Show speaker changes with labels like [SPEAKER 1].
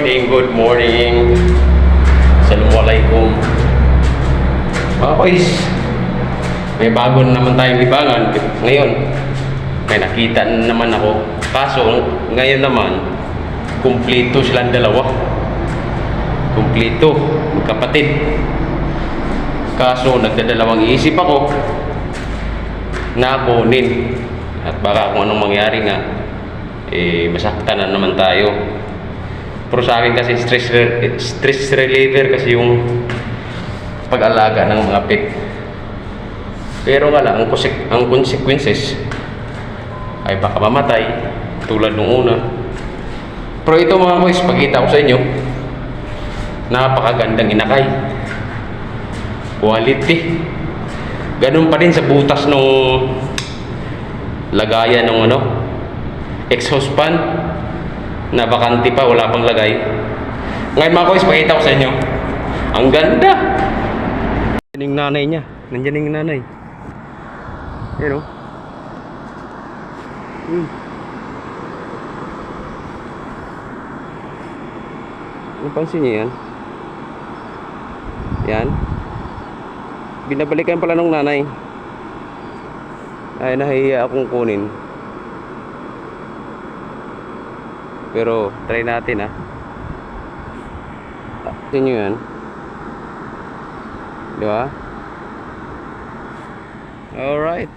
[SPEAKER 1] good morning. Assalamualaikum. Mga boys, may bago na naman tayong libangan. Ngayon, may nakita na naman ako. Kaso, ngayon naman, kumpleto silang dalawa. Kumpleto, magkapatid. Kaso, nagdadalawang isip ako na kunin. At baka kung anong mangyari nga, masaktan na naman tayo. Pero sa akin kasi stress reliever kasi yung pag-alaga ng mga pet. Pero nga lang, ang consequences ay baka mamatay tulad nung una. Pero ito mga boys, pakita ko sa inyo, napakagandang inakay, quality. Ganun pa din sa butas nung lagayan ng exhaust fan na bakante pa, wala pang lagay. Ngayon mga boys, pakita ko sa inyo, ang ganda. Nandiyan yung nanay niya, nandiyan yung nanay. Yan o. Napansin niyo yan? Yan. Binabalikan pala ng nanay. Ay, nahihiya akong kunin. Pero, try natin ha. Tingnan nyo yan. Di ba? Alright.